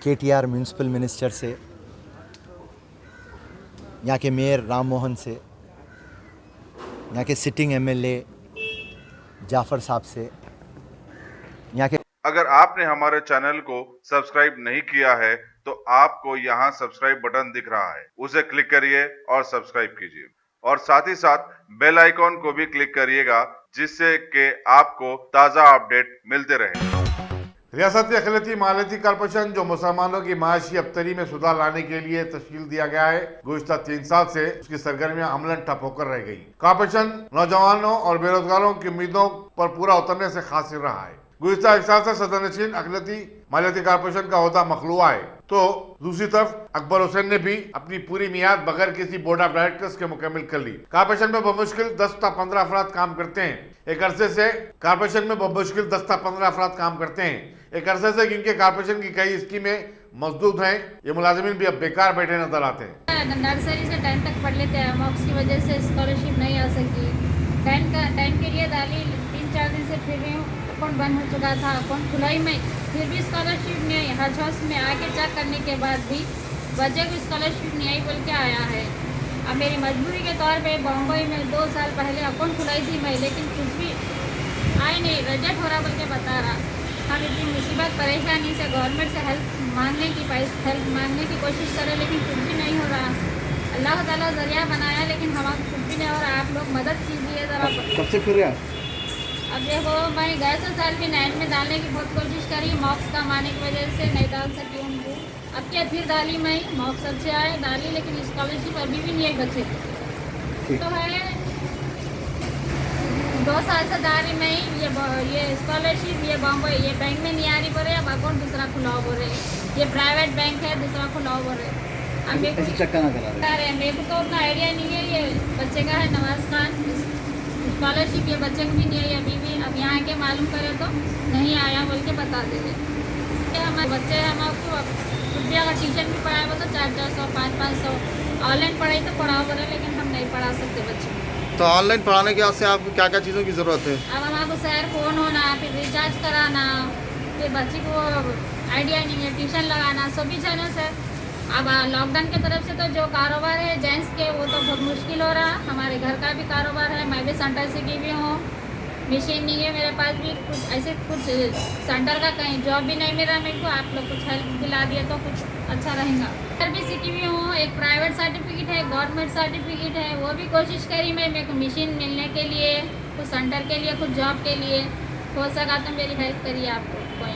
KTR municipal minister से, यहाँ के मेयर राम मोहन से, यहाँ के सिटिंग एमएलए जाफ़र साहब से, यहाँ के अगर आपने हमारे चैनल को सब्सक्राइब नहीं किया है तो आपको यहाँ सब्सक्राइब बटन दिख रहा है, उसे क्लिक करिए और सब्सक्राइब कीजिए और साथ ही साथ बेल आइकॉन को भी क्लिक करिएगा जिससे कि आपको ताज़ा अपडेट मिलते रहे। रियासती अखिलती मालियाती कॉर्पोरेशन जो मुसलमानों की माशी अबतरी में सुधार लाने के लिए तश्कील दिया गया है, गुज़िश्ता 3 साल से उसकी सरगर्मियां अमलन ठप होकर रह गई। कॉर्पोरेशन नौजवानों और बेरोजगारों की उम्मीदों पर पूरा उतरने से खासिर रहा है। गुज़िश्ता 1 साल से सदर नशीन अखिलती मालियाती कॉर्पोरेशन का ओहदा मखलूआ है, तो दूसरी तरफ अकबर हुसैन ने भी अपनी पूरी मियाद बगैर किसी बोर्ड ऑफ डायरेक्टर्स के मुकम्मिल कर ली। कॉर्पोरेशन में बमुश्किल 10 से 15 अफराद काम करते हैं। एक अरसे से कॉर्पोरेशन में बमुश्किल 10 से 15 अफराद काम करते हैं। एक अरसे से क्योंकि कॉर्पोरेशन की कई स्कीमें मजदूद हैं, ये मुलाजिमीन भी अब बेकार बैठे नजर आते हैं। नर्सरी से 10 तक पढ़ लेते हैं, मॉक्स की वजह से स्कॉलरशिप नहीं आ सकी। 10 के लिए दाली 3-4 दिन से फिर रही हूँ, अकाउंट बंद हो चुका था, अकाउंट खुला ही नहीं, फिर भी स्कॉलरशिप नहीं आई। हज हाउस में आके चेक करने के बाद भी बच्चे को स्कॉलरशिप नहीं आई बोल के आया है। अब मेरी मजबूरी के तौर पे बम्बई में 2 साल पहले अकाउंट खुलाई थी मैं, लेकिन कुछ भी आई नहीं, रिजेक्ट हो रहा बोल के बता रहा। हम इतनी मुसीबत परेशानी से गवर्नमेंट से हेल्प मांगने की कोशिश करें, लेकिन कुछ भी नहीं हो रहा। अल्लाह ताला जरिया बनाया, लेकिन हमारा कुछ भी नहीं हो रहा। आप लोग मदद कीजिए ज़रा। कब से फिर रहा? अब देखो, मैं गए से साल भी 9 में डालने की बहुत कोशिश करी, मॉक्स कम आने की वजह से नहीं डाल सकी उनको। अब क्या फिर डाली मैं, मॉक्स अच्छे आए डाली, लेकिन स्कॉलरशिप अभी भी नहीं है बच्चे तो है। 2 साल से डाली मैं ये स्कॉलरशिप, ये बॉम्बे ये बैंक में नहीं आ रही बोले, अब अकाउंट दूसरा खुलाओ बोले, ये प्राइवेट बैंक है दूसरा खुलाओ बोले। अब मेरे को चक्का ना करा रहे। मेरे को तो उतना आइडिया नहीं है। ये बच्चे का है नवाज खान स्कॉलरशिप, ये बच्चे को भी नहीं आई अभी भी। अब यहाँ के मालूम करें तो नहीं आया बोल के बता देंगे। हमारे बच्चे हम आपको रुपया का ट्यूशन भी पढ़ाए बोले तो 400-400 500 ऑनलाइन पढ़ाई तो पढ़ाओ बोले, लेकिन हम नहीं पढ़ा सकते बच्चे। तो ऑनलाइन पढ़ाने के वास्ते आपको क्या क्या चीज़ों की ज़रूरत है? अब हमारे शहर फ़ोन होना, फिर रिचार्ज कराना, फिर बच्ची को आइडिया नहीं है, ट्यूशन लगाना, सभी चैनल से। अब लॉकडाउन की तरफ से तो जो कारोबार है जेंट्स के वो तो बहुत मुश्किल हो रहा। हमारे घर का भी कारोबार है, मैं भी सेंटर से की भी हूँ, मशीन नहीं है मेरे पास भी, कुछ ऐसे कुछ सेंटर का कहीं जॉब भी नहीं मिल रहा मेरे को। आप लोग कुछ हेल्प दिला दिए तो कुछ अच्छा रहेगा। सेंटर भी सीखी भी हूँ, एक प्राइवेट सर्टिफिकेट है, गवर्नमेंट सर्टिफिकेट है, वो भी कोशिश करी मैं मेरे को मशीन मिलने के लिए, कुछ सेंटर के लिए, कुछ जॉब के लिए। हो सका तो मेरी हेल्प करिए आप लोग, कोई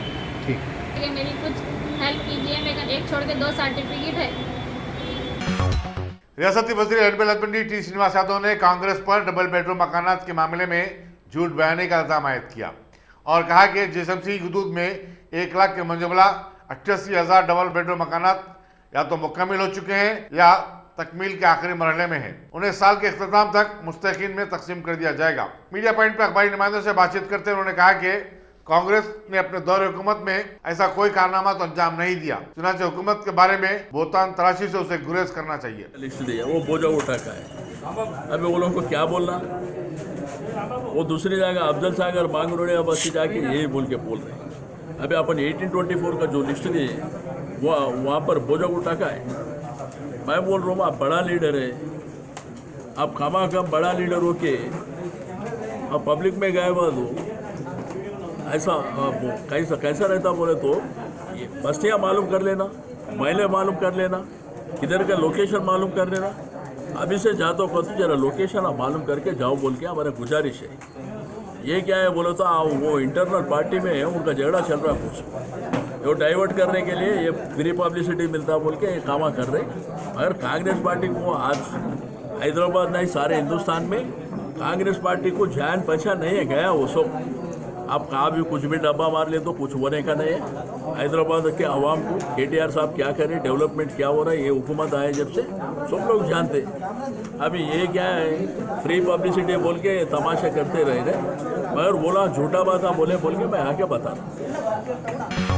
नहीं, मेरी कुछ हेल्प कीजिए। मेरे एक छोड़ के 2 सर्टिफिकेट है। रियासती वज़ीर urban husbandry T Srinivas Yadav ने कांग्रेस पर डबल बेडरूम मकानात के मामले में झूठ बयानी का इल्जाम आयद किया और कहा कि जीएसएमसी हदूद में 1 लाख के मंजमला 88,000 डबल बेडरूम मकानात या तो मुकम्मल हो चुके हैं या तकमील के आखिरी मरहले में हैं। उन्हें साल के इख्तिताम तक मुस्तकीन में तकसीम कर दिया जाएगा। मीडिया पॉइंट पर अखबारी नुमाइंदों से बातचीत करते हुए उन्होंने कहा कि कांग्रेस ने अपने दौर हुकूमत में ऐसा कोई कारनामा तो अंजाम नहीं दिया, चुनाचे हुकूमत के बारे में बोतान तराशी से उसे गुरेज करना चाहिए। लिस्ट दिया वो बोझा उठा का है। अभी वो लोगों को क्या बोलना, वो दूसरी जगह अफजल सागर मांगरोड़े अब अस्सी जाके यही बोल रहे हैं। अभी अपन 1824 का जो लिस्ट दिए वो वहाँ पर बोझा उठा का है। मैं बोल रहा हूँ आप बड़ा लीडर है, आप खामा कम बड़ा लीडर हो के आप पब्लिक में गए बाद ऐसा कैसा रहता बोले तो ये बस्तियाँ मालूम कर लेना, महले मालूम कर लेना, किधर का लोकेशन मालूम कर लेना। अभी से जातो को तो जरा लोकेशन आप मालूम करके जाओ बोल के हमारा गुजारिश है। ये क्या है बोले तो वो इंटरनल पार्टी में उनका झगड़ा चल रहा कुछ, वो डाइवर्ट करने के लिए ये फ्री पब्लिसिटी मिलता बोल के ये कामा कर रहे। अगर कांग्रेस पार्टी को आज हैदराबाद नहीं सारे हिंदुस्तान में कांग्रेस पार्टी को जान पहचान नहीं है गया वो सब। आप कहाँ भी कुछ भी डब्बा मार ले तो कुछ होने का नहीं है। हैदराबाद के अवाम को केटीआर साहब क्या करें, डेवलपमेंट क्या हो रहा है, ये हुकूमत आए जब से सब लोग जानते। अभी ये क्या है फ्री पब्लिसिटी बोल के तमाशा करते रहे मगर बोला झूठा बात बोले बोल के मैं आके बता रहा।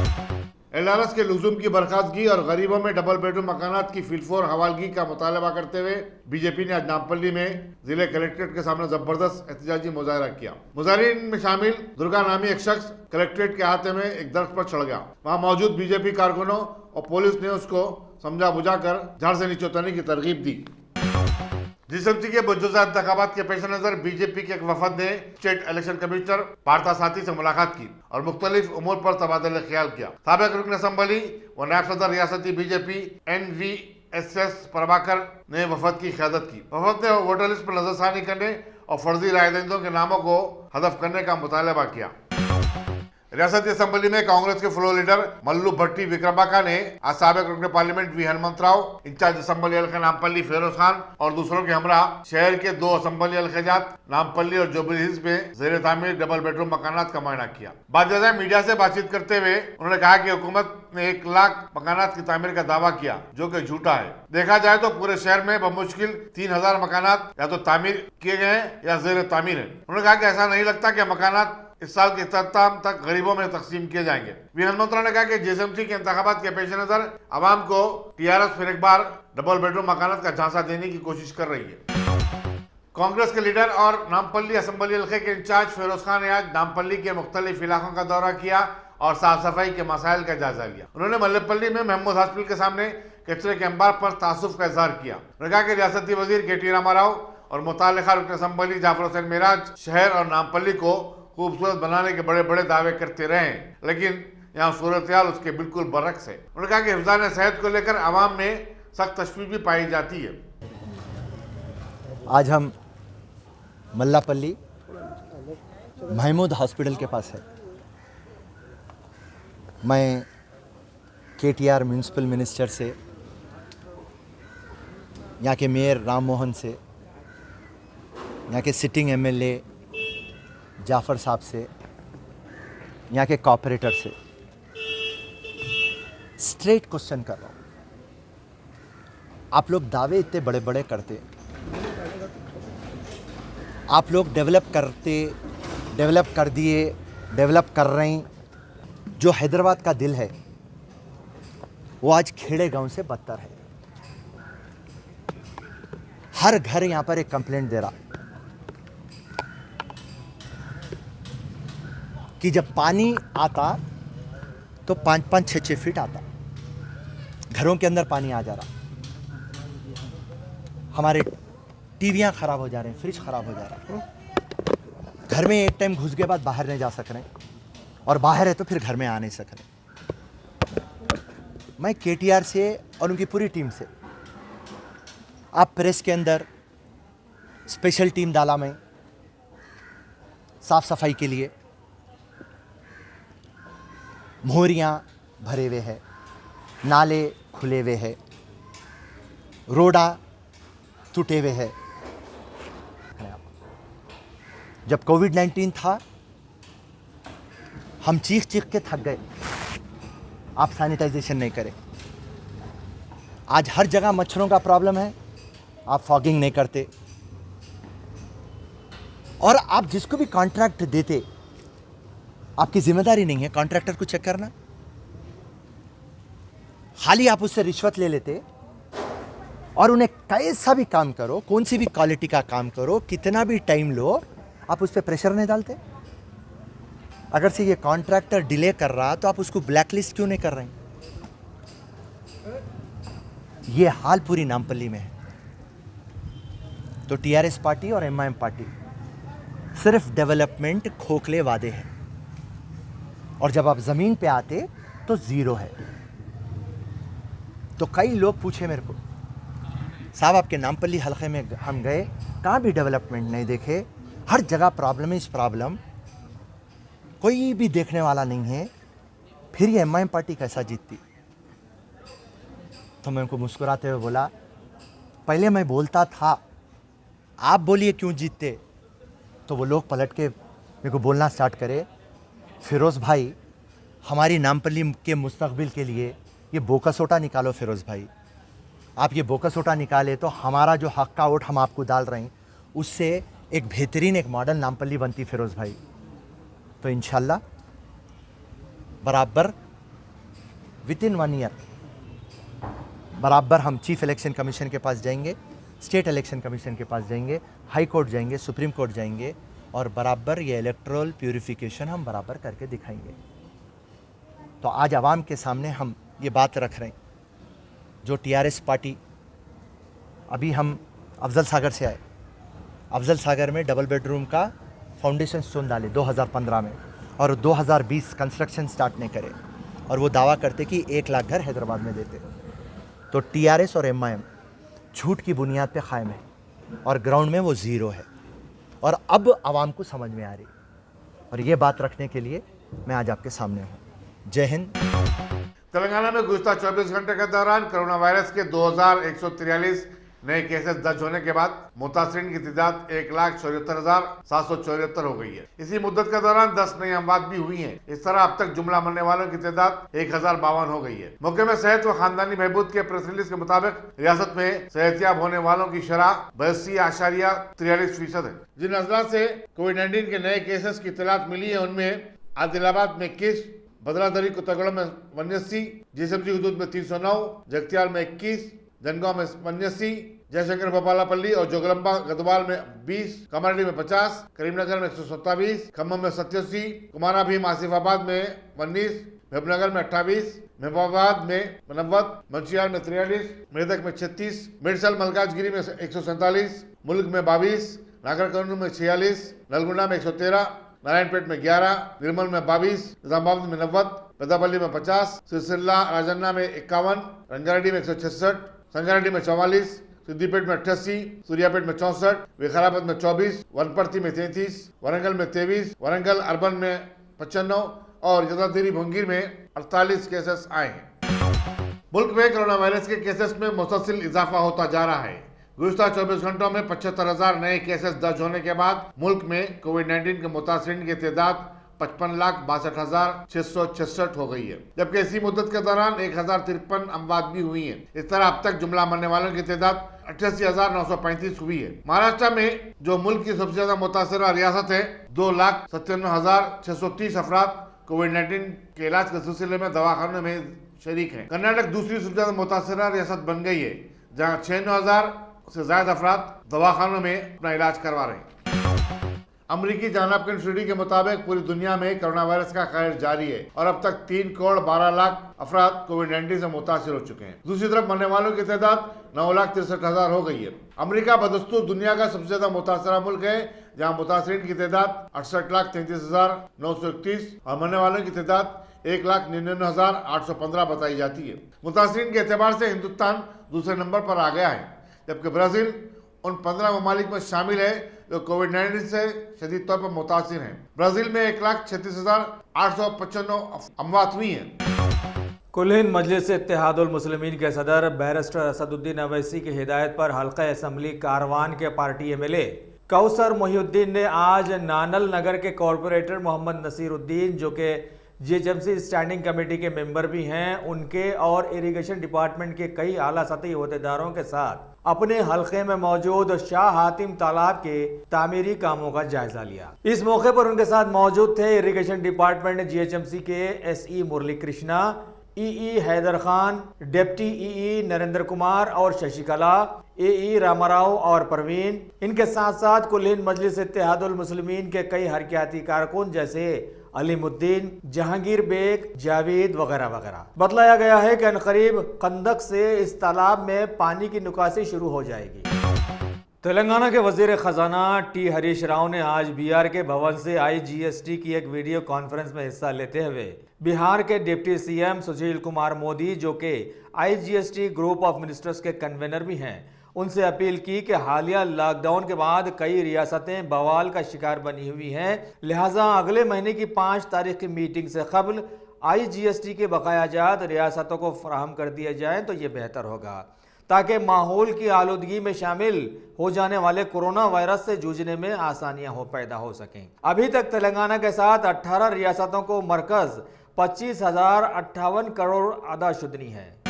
एलआरएस के लुज़ुम की बर्खास्तगी और गरीबों में डबल बेडरूम मकानात की फिलफोर हवालगी का मुतालबा करते हुए बीजेपी ने आज नामपल्ली में जिले कलेक्ट्रेट के सामने जबरदस्त एहतजाजी मुजाहरा किया। मुजाहिरीन में शामिल दुर्गा नामी एक शख्स कलेक्ट्रेट के अहाते में एक दरख्त पर चढ़ गया। वहां मौजूद बीजेपी कारकुनों और पुलिस ने उसको समझा बुझाकर झाड़ से नीचे उतरने की तरगीब दी। जीएसएमसी के मौजूदा इंतखाबात के पेश नजर बीजेपी के एक वफद ने स्टेट इलेक्शन कमिश्नर पार्था साथी से मुलाकात की और मुख्तलिफ उमूर पर तबादला ख्याल किया। साबिक रुकन असम्बली व नायब सदर रियासती बीजेपी NVSS प्रभाकर ने वफद की क़यादत की। वफद ने वोटर लिस्ट पर नजरसानी करने और फर्जी राय दहिंदों के नामों को हदफ करने का मुतालबा किया। रियासती असम्बली में कांग्रेस के फ्लोर लीडर मल्लू भट्टी विक्रमाका ने आज साबिक रुकन parliament V Hanumantha Rao, incharge assembly हल्का नामपल्ली फिरोज खान और दूसरों के हमरा शहर के 2 असम्बली हल्काजात नामपल्ली और जुबली हिल्स में ज़ेर तामीर डबल बेडरूम मकानात का मुआयना किया। बाद मीडिया से बातचीत करते हुए उन्होंने कहा कि हुकूमत ने 1 लाख मकानात की तामीर का दावा किया, जो कि झूठा है। देखा जाए तो पूरे शहर में बमुश्किल 3000 मकानात या तो तामीर किए गए हैं या ज़ेर तामीर है। उन्होंने कहा कि ऐसा नहीं लगता कि मकानात इस साल के इख्तिताम तक गरीबों में तकसीम किए जाएंगे। वी हनुमंत राव ने कहा कि जीएसएमसी के इंतखाबात के पेश नजर आवाम को TRS फिर एक बार डबल बेडरूम मकानात का झांसा देने की कोशिश कर रही है। कांग्रेस के लीडर और नामपल्ली असम्बली हल्के के इंचार्ज फिरोज खान ने आज नामपल्ली के मुख्तलिफ इलाकों का दौरा किया और साफ सफाई के मसाइल का जायजा लिया। उन्होंने मल्लेपल्ली में महमूद हॉस्पिटल के सामने कचरे के अंबार पर तासुफ का इजहार किया। उन्होंने कहा कि रियासती वजीर KT रामाराव और मुताल्लिका रुकन असम्बली जाफर हुसैन मेराज शहर और नामपल्ली को खूबसूरत बनाने के बड़े बड़े दावे करते रहे, लेकिन यहाँ सूरत हाल उसके बिल्कुल बरक्स है। उन्होंने कहा कि हिफ्ज़ान सेहत को लेकर आवाम में सख्त तशवीश भी पाई जाती है। आज हम मल्लापल्ली महमूद हॉस्पिटल के पास है। मैं KTR म्यूनसिपल मिनिस्टर से, यहाँ के मेयर राम मोहन से, यहाँ के सिटिंग MLA जाफ़र साहब से, यहाँ के कॉर्पोरेटर से स्ट्रेट क्वेश्चन कर रहा हूँ। आप लोग दावे इतने बड़े बड़े करते, आप लोग डेवलप कर दिए, डेवलप कर रहे हैं। जो हैदराबाद का दिल है वो आज खेड़े गांव से बदतर है। हर घर यहाँ पर एक कंप्लेंट दे रहा कि जब पानी आता तो 5-5, 6-6 फीट आता, घरों के अंदर पानी आ जा रहा, हमारे टीवियाँ ख़राब हो जा रहे हैं, फ्रिज ख़राब हो जा रहा है, घर में एक टाइम घुस के बाद बाहर नहीं जा सक रहे, और बाहर है तो फिर घर में आ नहीं सक रहे। मैं KTR से और उनकी पूरी टीम से, आप प्रेस के अंदर स्पेशल टीम डाला मैं साफ़ सफाई के लिए, मोहरियाँ भरे हुए हैं, नाले खुले हुए हैं, रोडा टूटे हुए हैं। जब कोविड-19 था हम चीख के थक गए, आप सैनिटाइजेशन नहीं करें। आज हर जगह मच्छरों का प्रॉब्लम है, आप फॉगिंग नहीं करते, और आप जिसको भी कॉन्ट्रैक्ट देते, आपकी जिम्मेदारी नहीं है कॉन्ट्रैक्टर को चेक करना, खाली आप उससे रिश्वत ले लेते और उन्हें कैसा भी काम करो, कौन सी भी क्वालिटी का काम करो, कितना भी टाइम लो, आप उस पर प्रेशर नहीं डालते। अगर से ये कॉन्ट्रैक्टर डिले कर रहा तो आप उसको ब्लैकलिस्ट क्यों नहीं कर रहे हैं? ये हाल पूरी नामपल्ली में है। तो TRS पार्टी और MIM पार्टी सिर्फ डेवलपमेंट खोखले वादे हैं, और जब आप ज़मीन पे आते तो ज़ीरो है। तो कई लोग पूछे मेरे को, साहब आपके नामपल्ली हल्के में हम गए, कहाँ भी डेवलपमेंट नहीं देखे, हर जगह प्रॉब्लम इस प्रॉब्लम, कोई भी देखने वाला नहीं है, फिर ये MIM पार्टी कैसा जीतती? तो मैं उनको मुस्कुराते हुए बोला, पहले मैं बोलता था, आप बोलिए क्यों जीतते? तो वो लोग पलट के मेरे को बोलना स्टार्ट करे, फिरोज़ भाई हमारी नामपल्ली के मुस्तकबिल के लिए ये बोका सोटा निकालो। फिरोज़ भाई आप ये बोका सोटा निकाले तो हमारा जो हक का वोट हम आपको डाल रहे हैं, उससे एक बेहतरीन एक मॉडल नामपल्ली बनती फिरोज़ भाई। तो इंशाल्लाह बराबर विदिन 1 ईयर बराबर हम चीफ इलेक्शन कमीशन के पास जाएंगे, स्टेट इलेक्शन कमीशन के पास जाएंगे, हाई कोर्ट जाएंगे, सुप्रीम कोर्ट जाएंगे, और बराबर ये इलेक्ट्रल प्यूरिफिकेशन हम बराबर करके दिखाएंगे। तो आज आवाम के सामने हम ये बात रख रहे हैं, जो टीआरएस पार्टी, अभी हम अफजल सागर से आए, अफजल सागर में डबल बेडरूम का फाउंडेशन स्टोन डाले 2015 में, और 2020 कंस्ट्रक्शन स्टार्ट नहीं करे, और वो दावा करते कि 1 लाख घर हैदराबाद में देते। तो टीआरएस और एमआईएम झूठ की बुनियाद पे कायम है और ग्राउंड में वो ज़ीरो है, और अब आवाम को समझ में आ रही, और ये बात रखने के लिए मैं आज आपके सामने हूँ। जय हिंद। तेलंगाना में गुज़श्ता 24 घंटे के दौरान कोरोना वायरस के 2143 नए केसेस दर्ज होने के बाद मुतासरीन की तादाद 1,74,774 हो गई है। इसी मुद्दत के दौरान 10 नई अमवात भी हुई हैं। इस तरह अब तक जुमला मरने वालों की तादाद 1052 हो गई है। मौके में सेहत व खानदानी बहबूद के प्रेस रिलीज के मुताबिक रियासत में सेहतियाब होने वालों की शरह 82.43% है। जिन अजला से कोविड-19 के नए केसेस की इत्तलात मिली है उनमें आदिलाबाद में 21, बदलादरी कुत्तागुड़ा में 89, जीएसएमसी हदूद में 309, जगतियाल में 21, जनगांव में 89, जयशंकर भोपालापल्ली और जोगलंबा गदवाल में 20, कमारेड्डी में 50, करीमनगर में 127, खम्मम में 87, कुमारा भीम आसिफाबाद में 19, महबूबनगर में 28, महबूबाबाद में 90, मंचियाल में 43, मेदक में 36, मिर्सल मलकाजगिरी में 147, मुल्क में 22, नागर कर्नूल में 46, नलगुंडा में 113, नारायणपेट में 11, निर्मल में 22, निजामाबाद में 90, पेदापल्ली में 50, सिरसिल्ला राजन्ना में 51, रंगारेड्डी में 166, संगारेड्डी में 44, सिद्दीपेट में 88, सूर्यापेट में 64, विकाराबाद में 24, वनपर्ती में 33, वरंगल में 23, वरंगल अर्बन में 95 और यदादिरी भंगीर में 48 केसेस आए हैं। मुल्क में कोरोना वायरस के केसेस में मुसलसल इजाफा होता जा रहा है। गुज़श्ता 24 घंटों में 75,000 नए केसेस दर्ज होने के बाद मुल्क में कोविड-19 के मुतासरीन की तादाद 55,62,666 हो गई है, जबकि इसी मुद्दत के दौरान 1,053 अमवात भी हुई हैं। इस तरह अब तक जुमला मरने वालों की तादाद 88,935 हुई है। महाराष्ट्र में, जो मुल्क की सबसे ज्यादा मुतासरा रियासत है, 2,97,630 अफराद कोविड-19 के इलाज के सिलसिले में दवाखानों में शरीक हैं। कर्नाटक दूसरी सबसे ज्यादा मुतासरा रियासत बन गई है, जहाँ 96,000 से ज्यादा अफराद दवाखानों में अपना इलाज करवा रहे हैं। अमरीकी जॉन हॉपकिंस इंस्टीट्यूट के मुताबिक पूरी दुनिया में कोरोना वायरस का कहर जारी है और अब तक 3,12,00,000 अफराद कोविड-19 से मुतासिर हो चुके हैं। दूसरी तरफ मरने वालों की तादाद 9,63,000 हो गई है। अमेरिका बदस्तूर दुनिया का सबसे ज्यादा मुतासरा मुल्क है, जहाँ मुतासरीन की तादाद 68,33,931 और मरने वालों की तादाद 1,99,815 बताई जाती है। मुतासरीन के एतबार से हिंदुस्तान दूसरे नंबर पर आ गया है, जबकि ब्राजील उन 15 ममालिक में शामिल है जो कोविड-19 से शदीद तौर पर मुतासिर हैं। ब्राजील में 1,36,895 अमवात हुई हैं। कुल हिंद मजलिस इत्तेहादुल मुस्लिमीन के सदर बैरिस्टर असदुद्दीन अवैसी की हिदायत पर हल्का असम्बली कारवान के पार्टी एमएलए कौसर मोहिउद्दीन ने आज नानल नगर के कॉरपोरेटर मोहम्मद नसीरुद्दीन, जो कि जीएचएमसी स्टैंडिंग कमेटी के मेंबर भी हैं, उनके और इरिगेशन डिपार्टमेंट के कई आला सतही अहदेदारों के साथ अपने हल्के में मौजूद शाह हातिम तालाब के तामीरी कामों का जायजा लिया। इस मौके पर उनके साथ मौजूद थे इरिगेशन डिपार्टमेंट जीएचएमसी के SE Murali Krishna, EE Haider Khan, deputy EE Narendra Kumar और शशिकला, एई रामाराव और परवीन। इनके साथ साथ कुल हिंद मजलिस इत्तेहादुल मुस्लिमीन के कई हरकियाती कारकुन जैसे अलीमुद्दीन, जहांगीर बेग, जावेद वगैरह वगैरह। बतलाया गया है कि अनकरीब कंदक से इस तालाब में पानी की निकासी शुरू हो जाएगी। तेलंगाना के वजीर खजाना टी हरीश राव ने आज बिहार के भवन से आईजीएसटी की एक वीडियो कॉन्फ्रेंस में हिस्सा लेते हुए बिहार के डिप्टी सीएम सुशील कुमार मोदी, जो कि आईजीएसटी ग्रुप ऑफ मिनिस्टर्स के कन्वेनर भी हैं, उनसे अपील की कि हालिया लॉकडाउन के बाद कई रियासतें बवाल का शिकार बनी हुई हैं, लिहाजा अगले महीने की 5 तारीख की मीटिंग से कबल आईजीएसटी के बकायाजात रियासतों को फराहम कर दिए जाएं तो ये बेहतर होगा, ताकि माहौल की आलूदगी में शामिल हो जाने वाले कोरोना वायरस से जूझने में आसानियां पैदा हो सकें। अभी तक तेलंगाना के साथ 18 रियासतों को मरकज 25,058 करोड़ अदाशुदनी है।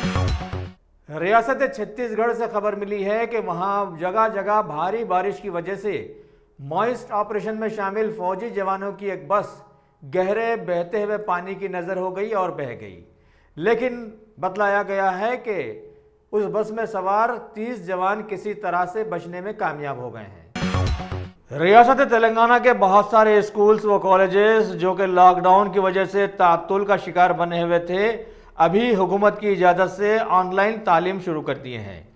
रियासत छत्तीसगढ़ से खबर मिली है कि वहां जगह जगह भारी बारिश की वजह से मॉइस्ट ऑपरेशन में शामिल फौजी जवानों की एक बस गहरे बहते हुए पानी की नजर हो गई और बह गई, लेकिन बतलाया गया है कि उस बस में सवार 30 जवान किसी तरह से बचने में कामयाब हो गए हैं। रियासत तेलंगाना के बहुत सारे स्कूल्स व कॉलेजेस जो कि लॉकडाउन की वजह से तातुल का शिकार बने हुए थे, अभी हुकूमत की इजाज़त से ऑनलाइन तालीम शुरू कर दिए हैं।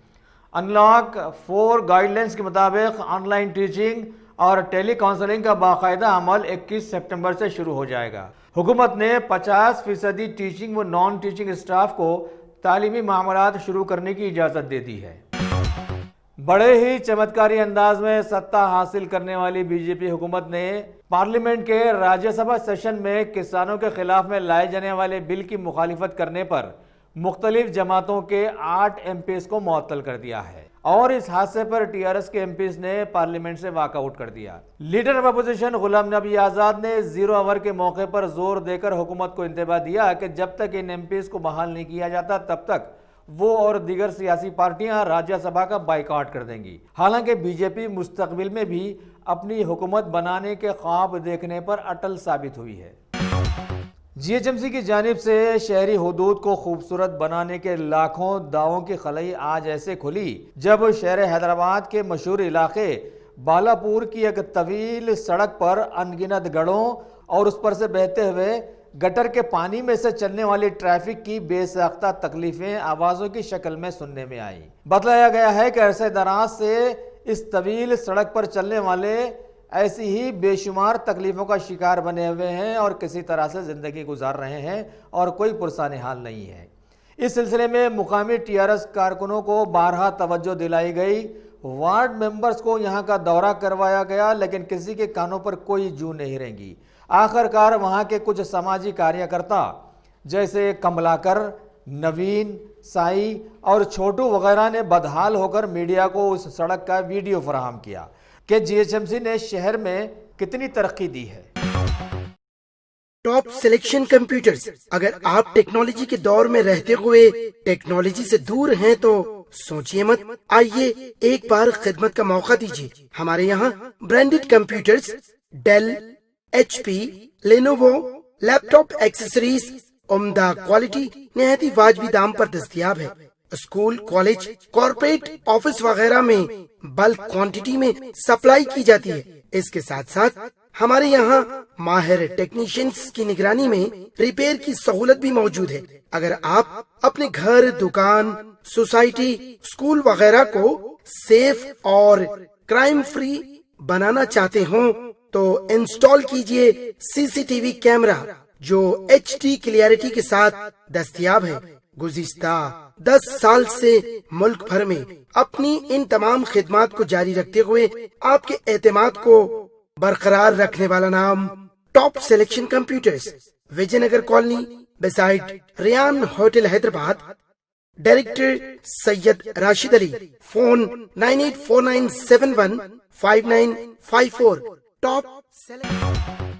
अनलॉक 4 गाइडलाइंस के मुताबिक ऑनलाइन टीचिंग और टेली काउंसलिंग का बाकायदा अमल 21 सितंबर से शुरू हो जाएगा। हुकूमत ने 50% टीचिंग व नॉन टीचिंग स्टाफ को तालीमी मामलात शुरू करने की इजाज़त दे दी है। बड़े ही चमत्कारी अंदाज में सत्ता हासिल करने वाली बीजेपी हुकूमत ने पार्लियामेंट के राज्यसभा सेशन में किसानों के खिलाफ में लाए जाने वाले बिल की मुखालिफत करने पर मुख्तलिफ जमातों के 8 MPs को मुअत्तल कर दिया है और इस हादसे पर TRS के MPs ने पार्लियामेंट से वॉकआउट कर दिया। Leader of opposition Ghulam Nabi Azad ने 0 आवर के मौके पर जोर देकर हुकूमत को इंतबाह दिया कि जब तक इन MPs को बहाल नहीं किया जाता तब तक वो और दीगर सियासी पार्टियां राज्यसभा का बाइकआउट कर देंगी। हालांकि बीजेपी मुस्तकबिल में भी अपनी हुकूमत बनाने के ख्वाब देखने पर अटल साबित हुई है। GHMC की जानिब से शहरी हुदूद को खूबसूरत बनाने के लाखों दावों की खलई आज ऐसे खुली जब शहर हैदराबाद के मशहूर इलाके बालापुर की एक तवील सड़क पर अनगिनत गढ़ों और उस पर से बहते हुए गटर के पानी में से चलने वाली ट्रैफिक की बेसाख्ता तकलीफें आवाज़ों की शक्ल में सुनने में आई। बतलाया गया है कि अरसे दराज से इस तवील सड़क पर चलने वाले ऐसी ही बेशुमार तकलीफ़ों का शिकार बने हुए हैं और किसी तरह से ज़िंदगी गुजार रहे हैं और कोई पुरसान हाल नहीं है। इस सिलसिले में मुकामी TRS कारकुनों को बारहा तवज्जो दिलाई गई। वार्ड मेंबर्स को यहाँ का दौरा करवाया गया लेकिन किसी के कानों पर कोई जू नहीं रहेंगी। आखिरकार वहाँ के कुछ समाजी कार्यकर्ता जैसे कमलाकर, नवीन, साई और छोटू वगैरह ने बदहाल होकर मीडिया को उस सड़क का वीडियो फराहम किया कि GHMC ने शहर में कितनी तरक्की दी है। Top selection computers. अगर आप टेक्नोलॉजी के दौर में रहते हुए टेक्नोलॉजी से दूर हैं तो सोचिए मत, आइए एक बार खिदमत का मौका दीजिए। हमारे यहाँ branded computers Dell, HP, Lenovo, laptop accessories उम्दा क्वालिटी निहायत ही वाजबी दाम पर दस्तयाब है। स्कूल, कॉलेज, कॉर्पोरेट, ऑफिस वगैरह में बल्क क्वांटिटी में सप्लाई की जाती है। इसके साथ साथ हमारे यहाँ माहिर टेक्नीशियंस की निगरानी में रिपेयर की सहूलत भी मौजूद है। अगर आप अपने घर, दुकान, सोसाइटी, स्कूल वगैरह को सेफ और क्राइम फ्री बनाना चाहते हो तो इंस्टॉल कीजिए CCTV कैमरा जो HD क्लियरिटी के साथ दस्तयाब है। गुज़िश्ता 10 साल से मुल्क भर में अपनी इन तमाम खिदमात को जारी रखते हुए आपके एतमाद को बरकरार रखने वाला नाम top selection computers, Vijayanagar colony beside Riyan hotel Hyderabad. Director Syed Rashid Ali. Phone 9849715954। Top